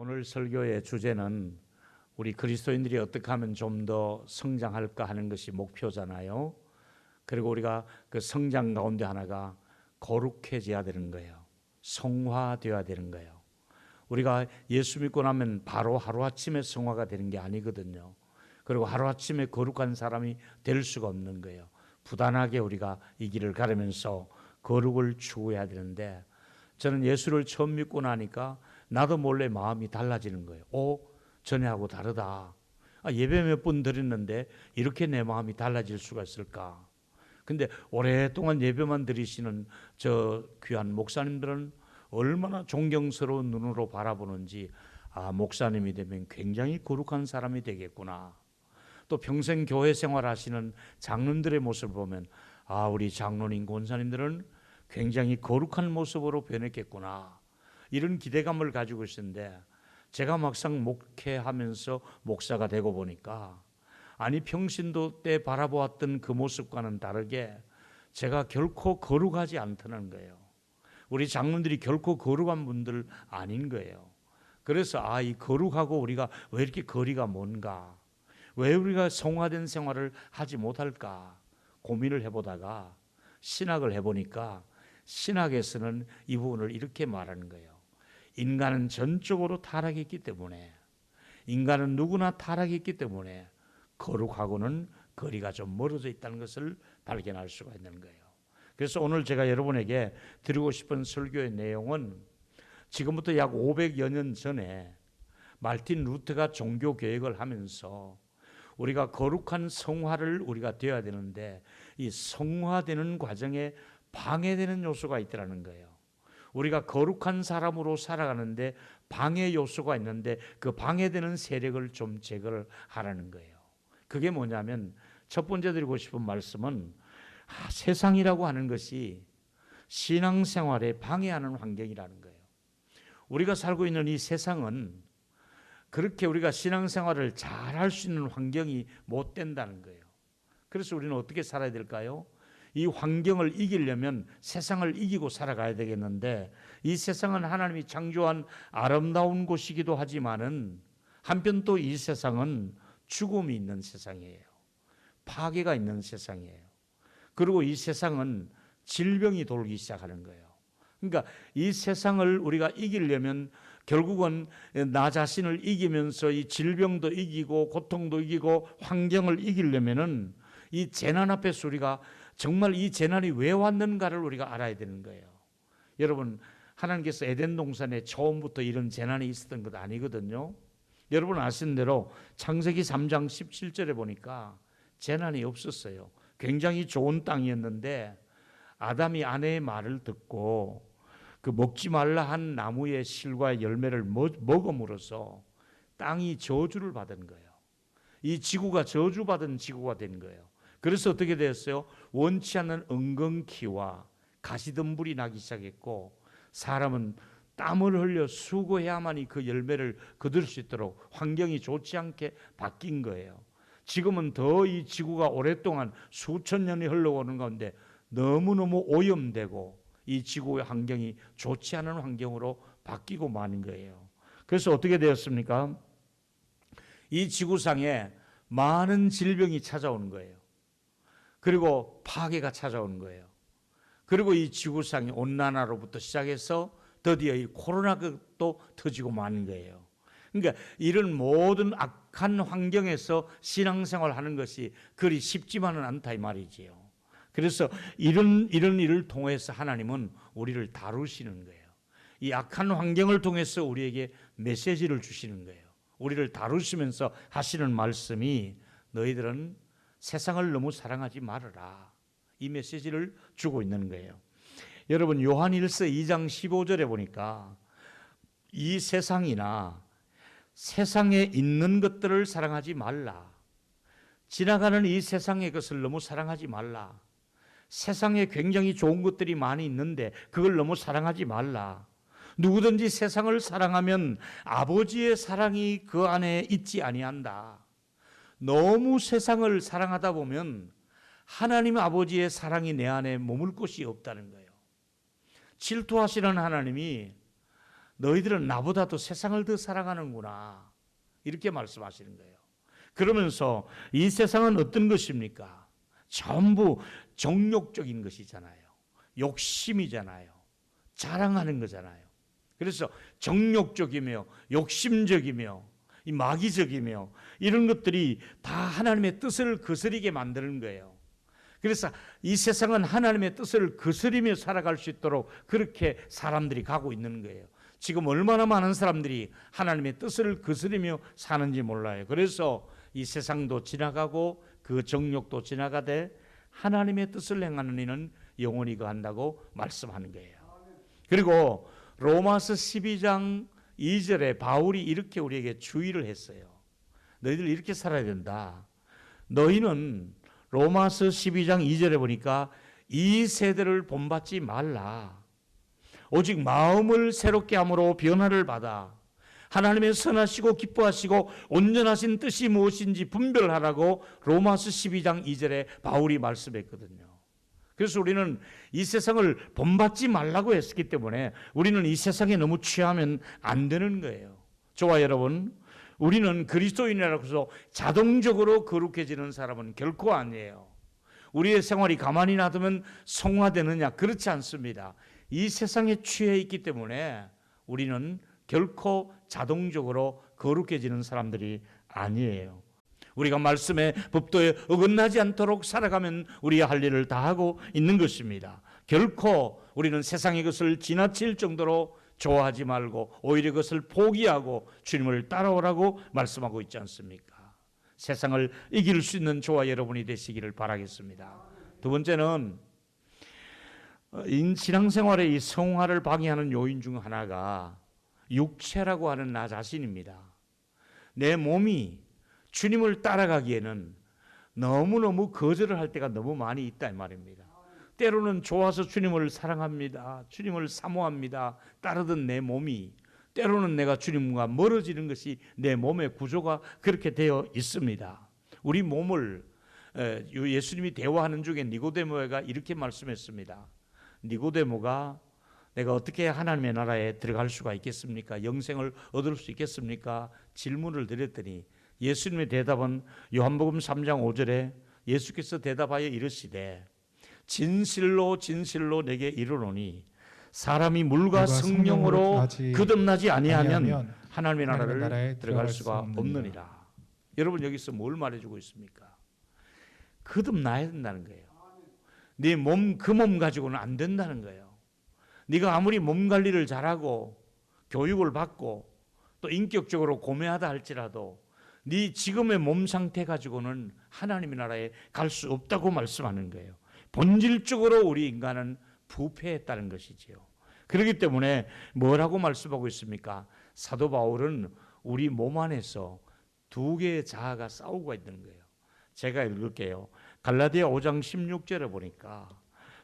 오늘 설교의 주제는 우리 그리스도인들이 어떻게 하면 좀 더 성장할까 하는 것이 목표잖아요. 그리고 우리가 그 성장 가운데 하나가 거룩해져야 되는 거예요. 성화되어야 되는 거예요. 우리가 예수 믿고 나면 바로 하루아침에 성화가 되는 게 아니거든요. 그리고 하루아침에 거룩한 사람이 될 수가 없는 거예요. 부단하게 우리가 이 길을 가르면서 거룩을 추구해야 되는데, 저는 예수를 처음 믿고 나니까 나도 몰래 마음이 달라지는 거예요. 전에하고 다르다. 예배 몇 번 드렸는데 이렇게 내 마음이 달라질 수가 있을까? 근데 오랫동안 예배만 드리시는 저 귀한 목사님들은 얼마나 존경스러운 눈으로 바라보는지, 목사님이 되면 굉장히 거룩한 사람이 되겠구나. 또 평생 교회 생활하시는 장로들의 모습을 보면 우리 장로님, 권사님들은 굉장히 거룩한 모습으로 변했겠구나. 이런 기대감을 가지고 있었는데, 제가 막상 목회하면서 목사가 되고 보니까 평신도 때 바라보았던 그 모습과는 다르게 제가 결코 거룩하지 않다는 거예요. 우리 장로들이 결코 거룩한 분들 아닌 거예요. 그래서 이 거룩하고 우리가 왜 이렇게 거리가 먼가, 왜 우리가 성화된 생활을 하지 못할까 고민을 해보다가 신학을 해보니까, 신학에서는 이 부분을 이렇게 말하는 거예요. 인간은 전적으로 타락했기 때문에, 인간은 누구나 타락했기 때문에 거룩하고는 거리가 좀 멀어져 있다는 것을 발견할 수가 있는 거예요. 그래서 오늘 제가 여러분에게 드리고 싶은 설교의 내용은, 지금부터 약 500여 년 전에 말틴 루터가 종교 개혁을 하면서 우리가 거룩한 성화를 우리가 되어야 되는데, 이 성화되는 과정에 방해되는 요소가 있다는 거예요. 우리가 거룩한 사람으로 살아가는데 방해 요소가 있는데, 그 방해되는 세력을 좀 제거를 하라는 거예요. 그게 뭐냐면, 첫 번째 드리고 싶은 말씀은, 세상이라고 하는 것이 신앙생활에 방해하는 환경이라는 거예요. 우리가 살고 있는 이 세상은 그렇게 우리가 신앙생활을 잘 할 수 있는 환경이 못 된다는 거예요. 그래서 우리는 어떻게 살아야 될까요? 이 환경을 이기려면 세상을 이기고 살아가야 되겠는데, 이 세상은 하나님이 창조한 아름다운 곳이기도 하지만은 한편 또 이 세상은 죽음이 있는 세상이에요. 파괴가 있는 세상이에요. 그리고 이 세상은 질병이 돌기 시작하는 거예요. 그러니까 이 세상을 우리가 이기려면 결국은 나 자신을 이기면서 이 질병도 이기고 고통도 이기고 환경을 이기려면은 이 재난 앞에서 우리가 정말 이 재난이 왜 왔는가를 우리가 알아야 되는 거예요. 여러분, 하나님께서 에덴 동산에 처음부터 이런 재난이 있었던 것 아니거든요. 여러분 아시는 대로 창세기 3장 17절에 보니까 재난이 없었어요. 굉장히 좋은 땅이었는데, 아담이 아내의 말을 듣고 그 먹지 말라 한 나무의 실과 열매를 먹음으로써 땅이 저주를 받은 거예요. 이 지구가 저주받은 지구가 된 거예요. 그래서 어떻게 되었어요? 원치 않는 은근키와 가시덤불이 나기 시작했고, 사람은 땀을 흘려 수고해야만이 그 열매를 거둘 수 있도록 환경이 좋지 않게 바뀐 거예요. 지금은 더 이 지구가 오랫동안 수천 년이 흘러오는 가운데 너무너무 오염되고 이 지구의 환경이 좋지 않은 환경으로 바뀌고 마는 거예요. 그래서 어떻게 되었습니까? 이 지구상에 많은 질병이 찾아오는 거예요. 그리고 파괴가 찾아오는 거예요. 그리고 이 지구상의 온난화로부터 시작해서 드디어 이 코로나가 또 터지고 마는 거예요. 그러니까 이런 모든 악한 환경에서 신앙생활을 하는 것이 그리 쉽지만은 않다 이 말이지요. 그래서 이런 일을 통해서 하나님은 우리를 다루시는 거예요. 이 악한 환경을 통해서 우리에게 메시지를 주시는 거예요. 우리를 다루시면서 하시는 말씀이, 너희들은 세상을 너무 사랑하지 말아라, 이 메시지를 주고 있는 거예요. 여러분, 요한일서 2장 15절에 보니까 이 세상이나 세상에 있는 것들을 사랑하지 말라, 지나가는 이 세상의 것을 너무 사랑하지 말라, 세상에 굉장히 좋은 것들이 많이 있는데 그걸 너무 사랑하지 말라, 누구든지 세상을 사랑하면 아버지의 사랑이 그 안에 있지 아니한다. 너무 세상을 사랑하다 보면 하나님 아버지의 사랑이 내 안에 머물 곳이 없다는 거예요. 질투하시는 하나님이 너희들은 나보다도 세상을 더 사랑하는구나. 이렇게 말씀하시는 거예요. 그러면서 이 세상은 어떤 것입니까? 전부 정욕적인 것이잖아요. 욕심이잖아요. 자랑하는 거잖아요. 그래서 정욕적이며 욕심적이며 이 마귀적이며 이런 것들이 다 하나님의 뜻을 거스리게 만드는 거예요. 그래서 이 세상은 하나님의 뜻을 거스리며 살아갈 수 있도록 그렇게 사람들이 가고 있는 거예요. 지금 얼마나 많은 사람들이 하나님의 뜻을 거스리며 사는지 몰라요. 그래서 이 세상도 지나가고 그 정욕도 지나가되 하나님의 뜻을 행하는 이는 영원히 거한다고 말씀하는 거예요. 그리고 로마서 12장 2절에 바울이 이렇게 우리에게 주의를 했어요. 너희들 이렇게 살아야 된다. 너희는 로마서 12장 2절에 보니까 이 세대를 본받지 말라. 오직 마음을 새롭게 함으로 변화를 받아 하나님의 선하시고 기뻐하시고 온전하신 뜻이 무엇인지 분별하라고 로마서 12장 2절에 바울이 말씀했거든요. 그래서 우리는 이 세상을 본받지 말라고 했기 때문에 우리는 이 세상에 너무 취하면 안 되는 거예요. 저와 여러분, 우리는 그리스도인이라고 해서 자동적으로 거룩해지는 사람은 결코 아니에요. 우리의 생활이 가만히 놔두면 성화되느냐? 그렇지 않습니다. 이 세상에 취해 있기 때문에 우리는 결코 자동적으로 거룩해지는 사람들이 아니에요. 우리가 말씀의 법도에 어긋나지 않도록 살아가면 우리의 할 일을 다 하고 있는 것입니다. 결코 우리는 세상의 것을 지나칠 정도로 좋아하지 말고 오히려 그것을 포기하고 주님을 따라오라고 말씀하고 있지 않습니까? 세상을 이길 수 있는 저와 여러분이 되시기를 바라겠습니다. 두 번째는 신앙생활의 이 성화를 방해하는 요인 중 하나가 육체라고 하는 나 자신입니다. 내 몸이 주님을 따라가기에는 너무너무 거절을 할 때가 너무 많이 있다 이 말입니다. 때로는 좋아서 주님을 사랑합니다. 주님을 사모합니다. 따르던 내 몸이 때로는 내가 주님과 멀어지는 것이 내 몸의 구조가 그렇게 되어 있습니다. 우리 몸을 예수님이 대화하는 중에 니고데모가 이렇게 말씀했습니다. 니고데모가 내가 어떻게 하나님의 나라에 들어갈 수가 있겠습니까? 영생을 얻을 수 있겠습니까? 질문을 드렸더니 예수님의 대답은 요한복음 3장 5절에 예수께서 대답하여 이르시되 진실로 진실로 내게 이르노니 사람이 물과 성령으로 거듭나지 아니하면 하나님의 나라를 들어갈 수가 없느니라. 여러분 여기서 뭘 말해주고 있습니까? 거듭나야 된다는 거예요. 네 몸, 그 몸 가지고는 안 된다는 거예요. 네가 아무리 몸 관리를 잘하고 교육을 받고 또 인격적으로 고매하다 할지라도 네 지금의 몸 상태 가지고는 하나님의 나라에 갈 수 없다고 말씀하는 거예요. 본질적으로 우리 인간은 부패했다는 것이지요. 그렇기 때문에 뭐라고 말씀하고 있습니까? 사도 바울은 우리 몸 안에서 두 개의 자아가 싸우고 있는 거예요. 제가 읽을게요. 갈라디아 5장 16절에 보니까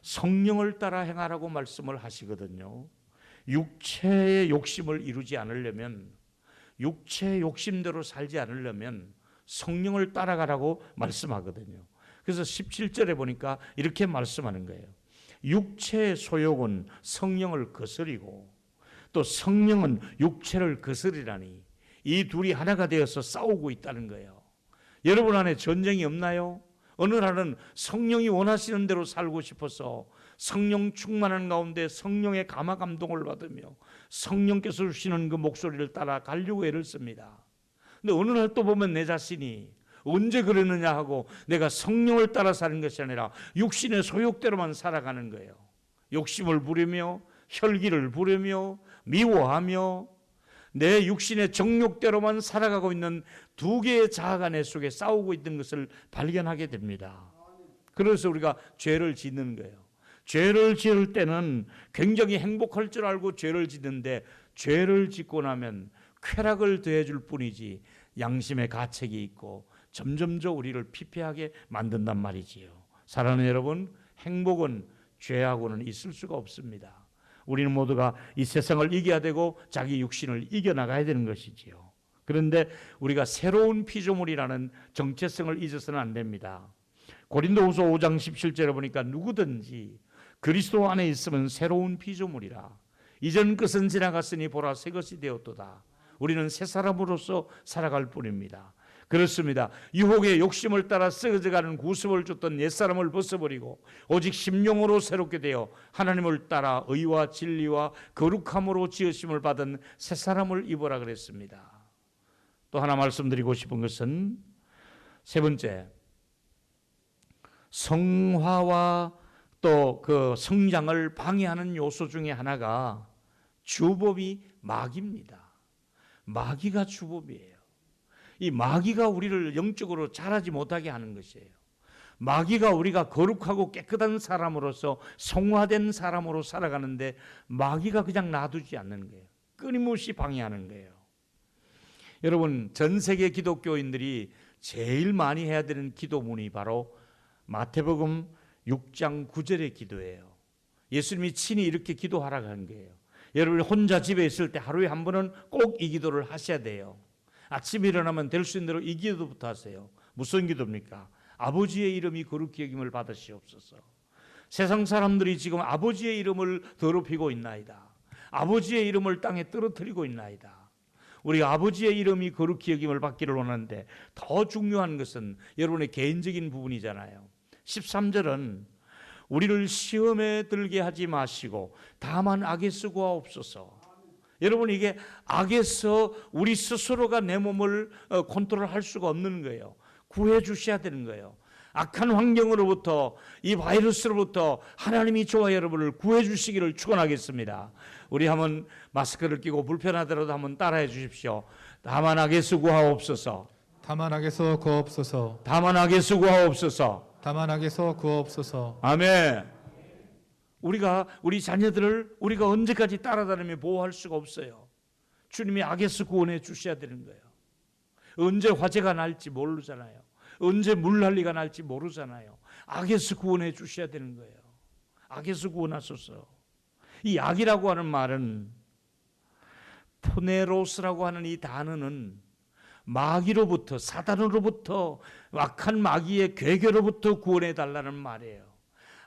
성령을 따라 행하라고 말씀을 하시거든요. 육체의 욕심을 이루지 않으려면, 육체의 욕심대로 살지 않으려면 성령을 따라가라고 말씀하거든요. 그래서 17절에 보니까 이렇게 말씀하는 거예요. 육체의 소욕은 성령을 거스리고 또 성령은 육체를 거스리라니 이 둘이 하나가 되어서 싸우고 있다는 거예요. 여러분 안에 전쟁이 없나요? 어느 날은 성령이 원하시는 대로 살고 싶어서 성령 충만한 가운데 성령의 감화 감동을 받으며 성령께서 주시는 그 목소리를 따라 가려고 애를 씁니다. 근데 어느 날 또 보면 내 자신이 언제 그랬느냐 하고 내가 성령을 따라 사는 것이 아니라 육신의 소욕대로만 살아가는 거예요. 욕심을 부리며 혈기를 부리며 미워하며 내 육신의 정욕대로만 살아가고 있는 두 개의 자아가 내 속에 싸우고 있는 것을 발견하게 됩니다. 그래서 우리가 죄를 짓는 거예요. 죄를 지을 때는 굉장히 행복할 줄 알고 죄를 짓는데 죄를 짓고 나면 쾌락을 더해줄 뿐이지 양심의 가책이 있고 점점점 우리를 피폐하게 만든단 말이지요. 사랑하는 여러분, 행복은 죄하고는 있을 수가 없습니다. 우리는 모두가 이 세상을 이겨야 되고 자기 육신을 이겨나가야 되는 것이지요. 그런데 우리가 새로운 피조물이라는 정체성을 잊어서는 안 됩니다. 고린도후서 5장 17절에 보니까 누구든지 그리스도 안에 있으면 새로운 피조물이라. 이전 것은 지나갔으니 보라 새 것이 되었도다. 우리는 새 사람으로서 살아갈 뿐입니다. 그렇습니다. 유혹의 욕심을 따라 썩어져가는 구습을 줬던 옛사람을 벗어버리고 오직 심령으로 새롭게 되어 하나님을 따라 의와 진리와 거룩함으로 지으심을 받은 새 사람을 입어라 그랬습니다. 또 하나 말씀드리고 싶은 것은 세 번째, 성화와 또 그 성장을 방해하는 요소 중에 하나가 주법이 마귀입니다. 마귀가 주법이에요. 이 마귀가 우리를 영적으로 자라지 못하게 하는 것이에요. 마귀가 우리가 거룩하고 깨끗한 사람으로서 성화된 사람으로 살아가는데 마귀가 그냥 놔두지 않는 거예요. 끊임없이 방해하는 거예요. 여러분, 전 세계 기독교인들이 제일 많이 해야 되는 기도문이 바로 마태복음 6장 9절의 기도예요. 예수님이 친히 이렇게 기도하라고 한 거예요. 여러분이 혼자 집에 있을 때 하루에 한 번은 꼭 이 기도를 하셔야 돼요. 아침에 일어나면 될 수 있는 대로 이 기도부터 하세요. 무슨 기도입니까? 아버지의 이름이 거룩히 여김을 받으시옵소서. 세상 사람들이 지금 아버지의 이름을 더럽히고 있나이다. 아버지의 이름을 땅에 떨어뜨리고 있나이다. 우리가 아버지의 이름이 거룩히 여김을 받기를 원하는데 더 중요한 것은 여러분의 개인적인 부분이잖아요. 13절은 우리를 시험에 들게 하지 마시고 다만 악에서 구하옵소서. 여러분, 이게 악에서 우리 스스로가 내 몸을 컨트롤할 수가 없는 거예요. 구해 주셔야 되는 거예요. 악한 환경으로부터, 이 바이러스로부터 하나님이 저와 여러분을 구해 주시기를 축원하겠습니다. 우리 한번 마스크를 끼고 불편하더라도 한번 따라해 주십시오. 다만 악에서 구하옵소서. 다만 악에서 구하옵소서. 다만 악에서 구하옵소서. 다만 악에서 구하옵소서. 아멘. 우리 자녀들을 우리가 언제까지 따라다니며 보호할 수가 없어요. 주님이 악에서 구원해 주셔야 되는 거예요. 언제 화재가 날지 모르잖아요. 언제 물난리가 날지 모르잖아요. 악에서 구원해 주셔야 되는 거예요. 악에서 구원하소서. 이 악이라고 하는 말은 포네로스라고 하는 이 단어는 마귀로부터, 사단으로부터, 악한 마귀의 괴계로부터 구원해 달라는 말이에요.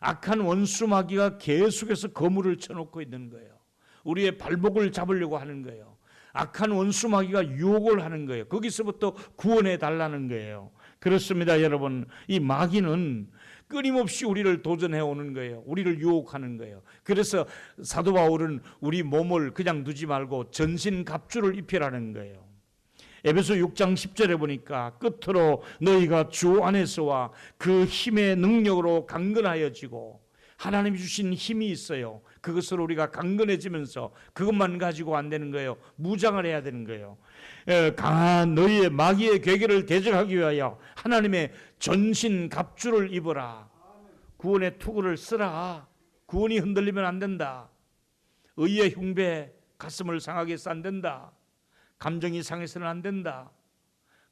악한 원수 마귀가 계속해서 거물을 쳐놓고 있는 거예요. 우리의 발목을 잡으려고 하는 거예요. 악한 원수 마귀가 유혹을 하는 거예요. 거기서부터 구원해 달라는 거예요. 그렇습니다, 여러분. 이 마귀는 끊임없이 우리를 도전해 오는 거예요. 우리를 유혹하는 거예요. 그래서 사도 바울은 우리 몸을 그냥 두지 말고 전신 갑주를 입히라는 거예요. 에베소 6장 10절에 보니까 끝으로 너희가 주 안에서와 그 힘의 능력으로 강건하여지고, 하나님이 주신 힘이 있어요. 그것을 우리가 강건해지면서 그것만 가지고 안 되는 거예요. 무장을 해야 되는 거예요. 강한 너희의 마귀의 괴계를 대적하기 위하여 하나님의 전신 갑주를 입어라. 구원의 투구를 쓰라. 구원이 흔들리면 안 된다. 의의 흉배 가슴을 상하게 해서 안 된다. 감정이 상해서는 안 된다.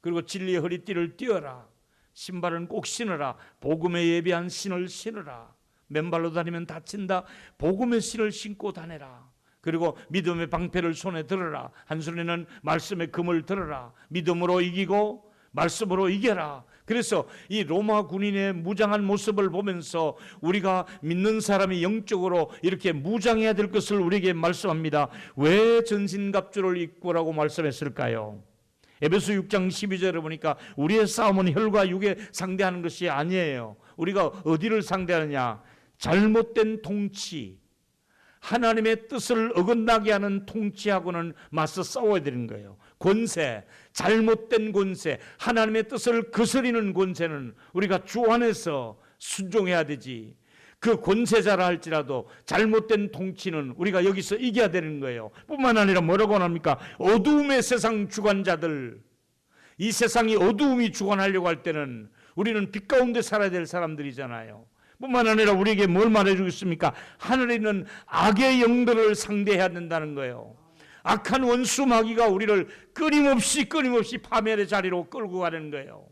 그리고 진리의 허리띠를 띄어라. 신발은 꼭 신어라. 복음에 예비한 신을 신어라. 맨발로 다니면 다친다. 복음의 신을 신고 다녀라. 그리고 믿음의 방패를 손에 들어라. 한 손에는 말씀의 금을 들어라. 믿음으로 이기고 말씀으로 이겨라. 그래서 이 로마 군인의 무장한 모습을 보면서 우리가 믿는 사람이 영적으로 이렇게 무장해야 될 것을 우리에게 말씀합니다. 왜 전신갑주를 입고라고 말씀했을까요? 에베소 6장 12절에 보니까 우리의 싸움은 혈과 육에 상대하는 것이 아니에요. 우리가 어디를 상대하느냐? 잘못된 통치, 하나님의 뜻을 어긋나게 하는 통치하고는 맞서 싸워야 되는 거예요. 권세, 잘못된 권세, 하나님의 뜻을 거스리는 권세는 우리가 주 안에서 순종해야 되지. 그 권세자라 할지라도 잘못된 통치는 우리가 여기서 이겨야 되는 거예요. 뿐만 아니라 뭐라고 합니까? 어두움의 세상 주관자들, 이 세상이 어두움이 주관하려고 할 때는 우리는 빛 가운데 살아야 될 사람들이잖아요. 뿐만 아니라 우리에게 뭘 말해주고 있습니까? 하늘에 있는 악의 영들을 상대해야 된다는 거예요. 악한 원수 마귀가 우리를 끊임없이 파멸의 자리로 끌고 가는 거예요.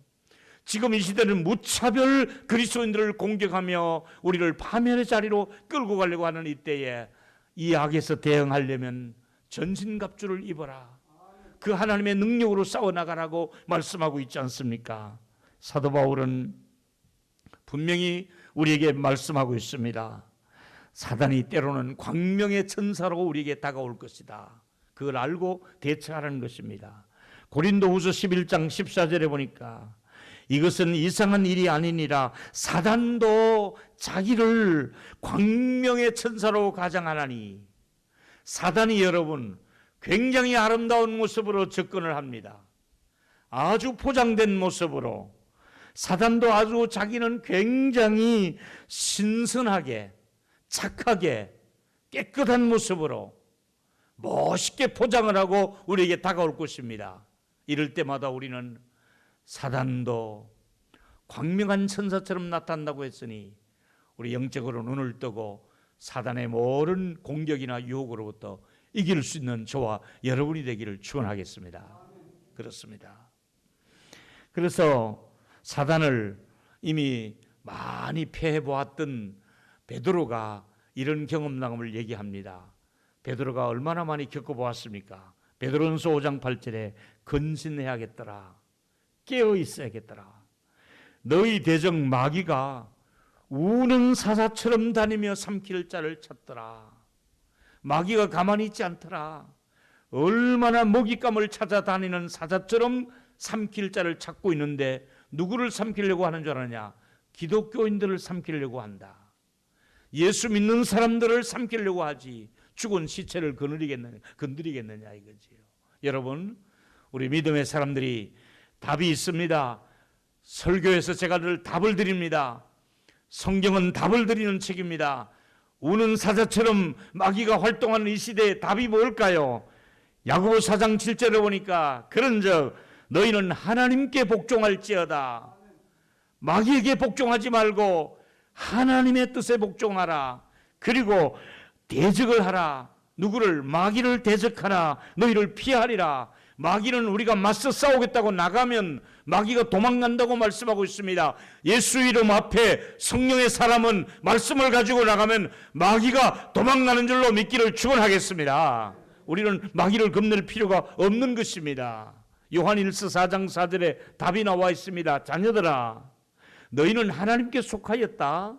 지금 이 시대는 무차별 그리스도인들을 공격하며 우리를 파멸의 자리로 끌고 가려고 하는 이때에 이 악에서 대응하려면 전신갑주를 입어라. 그 하나님의 능력으로 싸워나가라고 말씀하고 있지 않습니까? 사도 바울은 분명히 우리에게 말씀하고 있습니다. 사단이 때로는 광명의 천사로 우리에게 다가올 것이다. 그걸 알고 대처하라는 것입니다. 고린도후서 11장 14절에 보니까 이것은 이상한 일이 아니니라 사단도 자기를 광명의 천사로 가장하나니. 사단이 여러분 굉장히 아름다운 모습으로 접근을 합니다. 아주 포장된 모습으로. 사단도 아주 자기는 굉장히 신선하게 착하게 깨끗한 모습으로 멋있게 포장을 하고 우리에게 다가올 것입니다. 이럴 때마다 우리는 사단도 광명한 천사처럼 나타난다고 했으니 우리 영적으로 눈을 뜨고 사단의 모든 공격이나 유혹으로부터 이길 수 있는 저와 여러분이 되기를 축원하겠습니다. 그렇습니다. 그래서 사단을 이미 많이 패해 보았던 베드로가 이런 경험담을 얘기합니다. 베드로가 얼마나 많이 겪어보았습니까? 베드로전서 5장 8절에 근신해야겠더라. 깨어 있어야겠더라. 너희 대적 마귀가 우는 사자처럼 다니며 삼킬 자를 찾더라. 마귀가 가만히 있지 않더라. 얼마나 먹잇감을 찾아다니는 사자처럼 삼킬 자를 찾고 있는데 누구를 삼키려고 하는 줄 아느냐? 기독교인들을 삼키려고 한다. 예수 믿는 사람들을 삼키려고 하지 죽은 시체를 건드리겠느냐 이거지요. 여러분, 우리 믿음의 사람들이 답이 있습니다. 설교에서 제가 늘 답을 드립니다. 성경은 답을 드리는 책입니다. 우는 사자처럼 마귀가 활동하는 이 시대에 답이 뭘까요? 야고보 4장 7절에 보니까 그런즉 너희는 하나님께 복종할지어다. 마귀에게 복종하지 말고 하나님의 뜻에 복종하라. 그리고 대적을 하라. 누구를? 마귀를 대적하라. 너희를 피하리라. 마귀는 우리가 맞서 싸우겠다고 나가면 마귀가 도망간다고 말씀하고 있습니다. 예수 이름 앞에 성령의 사람은 말씀을 가지고 나가면 마귀가 도망가는 줄로 믿기를 축원하겠습니다. 우리는 마귀를 겁낼 필요가 없는 것입니다. 요한일서 4장 4절에 답이 나와 있습니다. 자녀들아, 너희는 하나님께 속하였다.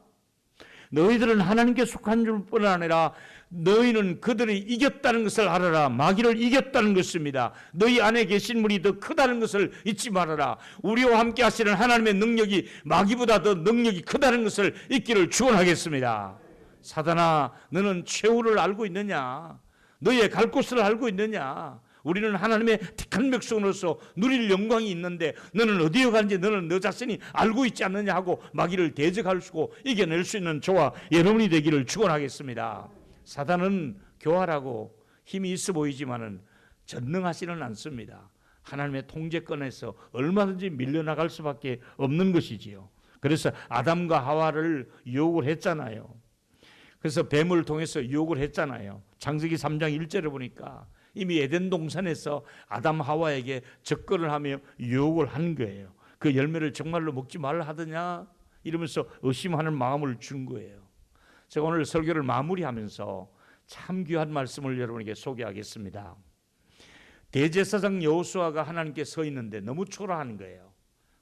너희들은 하나님께 속한 줄뿐 아니라 너희는 그들이 이겼다는 것을 알아라. 마귀를 이겼다는 것입니다. 너희 안에 계신 분이 더 크다는 것을 잊지 말아라. 우리와 함께 하시는 하나님의 능력이 마귀보다 더 능력이 크다는 것을 잊기를 축원하겠습니다. 사단아, 너는 최후를 알고 있느냐? 너희의 갈 곳을 알고 있느냐? 우리는 하나님의 택한 백성으로서 누릴 영광이 있는데 너는 어디에 가는지 너는 너 자신이 알고 있지 않느냐 하고 마귀를 대적할 수 있고 이겨낼 수 있는 저와 여러분이 되기를 축원하겠습니다. 사단은 교활하고 힘이 있어 보이지만은 전능하지는 않습니다. 하나님의 통제권에서 얼마든지 밀려나갈 수밖에 없는 것이지요. 그래서 아담과 하와를 유혹을 했잖아요. 그래서 뱀을 통해서 유혹을 했잖아요. 창세기 3장 1절에 보니까 이미 에덴 동산에서 아담 하와에게 접근을 하며 유혹을 한 거예요. 그 열매를 정말로 먹지 말라 하더냐 이러면서 의심하는 마음을 준 거예요. 제가 오늘 설교를 마무리하면서 참 귀한 말씀을 여러분에게 소개하겠습니다. 대제사장 여호수아가 하나님께 서 있는데 너무 초라한 거예요.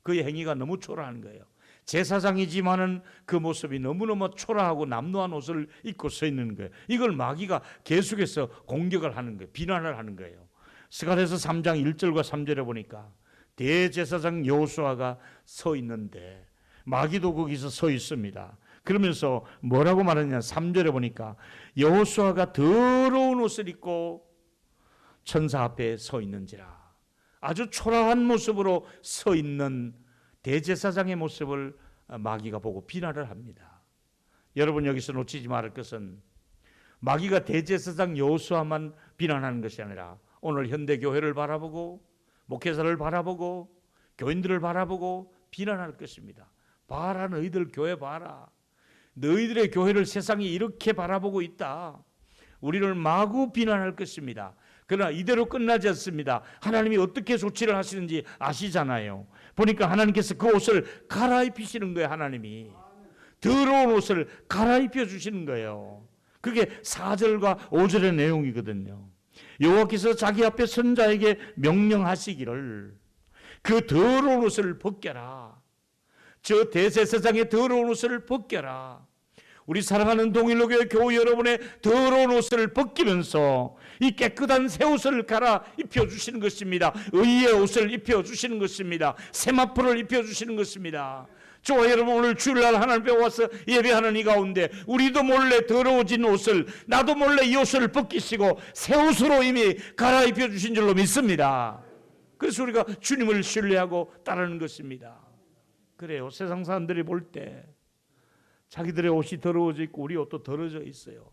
그의 행위가 너무 초라한 거예요. 제사장이지만은 그 모습이 너무너무 초라하고 남루한 옷을 입고 서 있는 거예요. 이걸 마귀가 계속해서 공격을 하는 거예요. 비난을 하는 거예요. 스가랴서 3장 1절과 3절에 보니까 대제사장 여호수아가 서 있는데 마귀도 거기서 서 있습니다. 그러면서 뭐라고 말하냐? 3절에 보니까 여호수아가 더러운 옷을 입고 천사 앞에 서 있는지라. 아주 초라한 모습으로 서 있는 대제사장의 모습을 마귀가 보고 비난을 합니다. 여러분, 여기서 놓치지 말을 것은 마귀가 대제사장 여호수아만 비난하는 것이 아니라 오늘 현대 교회를 바라보고 목회자를 바라보고 교인들을 바라보고 비난할 것입니다. 봐라, 너희들 교회 봐라. 너희들의 교회를 세상이 이렇게 바라보고 있다. 우리를 마구 비난할 것입니다. 그러나 이대로 끝나지 않습니다. 하나님이 어떻게 조치를 하시는지 아시잖아요. 보니까 하나님께서 그 옷을 갈아입히시는 거예요. 하나님이 더러운 옷을 갈아입혀 주시는 거예요. 그게 4절과 5절의 내용이거든요. 여호와께서 자기 앞에 선자에게 명령하시기를 그 더러운 옷을 벗겨라. 저 대제사장의 더러운 옷을 벗겨라. 우리 사랑하는 동일로교회 교우 여러분의 더러운 옷을 벗기면서 이 깨끗한 새 옷을 갈아 입혀주시는 것입니다. 의의 옷을 입혀주시는 것입니다. 세마포를 입혀주시는 것입니다. 저와 여러분, 오늘 주일날 하나님 앞에 와서 예배하는 이 가운데 우리도 몰래 더러워진 옷을, 나도 몰래 이 옷을 벗기시고 새 옷으로 이미 갈아입혀 주신 줄로 믿습니다. 그래서 우리가 주님을 신뢰하고 따르는 것입니다. 그래요. 세상 사람들이 볼 때 자기들의 옷이 더러워져 있고 우리 옷도 더러워져 있어요.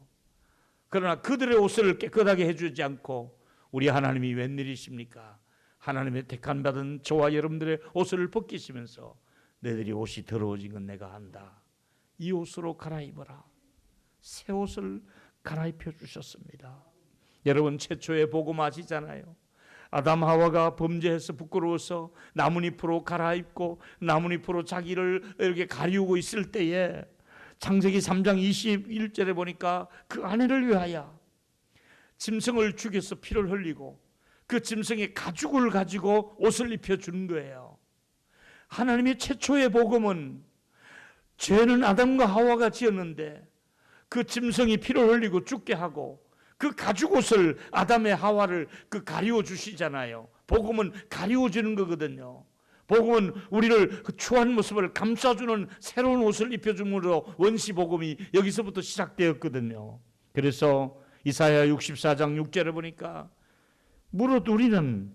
그러나 그들의 옷을 깨끗하게 해주지 않고 우리 하나님이 웬일이십니까? 하나님의 택한 받은 저와 여러분들의 옷을 벗기시면서 너희들이 옷이 더러워진 건 내가 안다. 이 옷으로 갈아입어라. 새 옷을 갈아입혀 주셨습니다. 여러분, 최초의 복음 아시잖아요. 아담 하와가 범죄해서 부끄러워서 나뭇잎으로 갈아입고 나뭇잎으로 자기를 이렇게 가리우고 있을 때에 창세기 3장 21절에 보니까 그 아내를 위하여 짐승을 죽여서 피를 흘리고 그 짐승의 가죽을 가지고 옷을 입혀주는 거예요. 하나님의 최초의 복음은 죄는 아담과 하와가 지었는데 그 짐승이 피를 흘리고 죽게 하고 그 가죽옷을 아담의 하와를 그 가리워 주시잖아요. 복음은 가리워 주는 거거든요. 복음은 우리를 그 추한 모습을 감싸주는 새로운 옷을 입혀줌으로 원시 복음이 여기서부터 시작되었거든요. 그래서 이사야 64장 6절에 보니까 무릇 우리는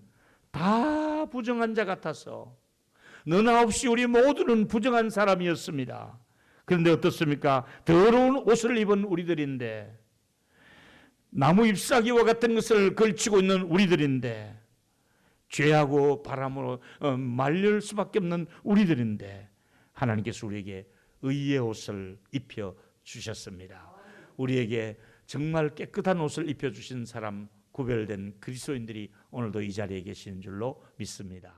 다 부정한 자 같아서 너나 없이 우리 모두는 부정한 사람이었습니다. 그런데 어떻습니까? 더러운 옷을 입은 우리들인데, 나무 잎사귀와 같은 것을 걸치고 있는 우리들인데, 죄하고 바람으로 말릴 수밖에 없는 우리들인데 하나님께서 우리에게 의의 옷을 입혀 주셨습니다. 우리에게 정말 깨끗한 옷을 입혀 주신 사람, 구별된 그리스도인들이 오늘도 이 자리에 계시는 줄로 믿습니다.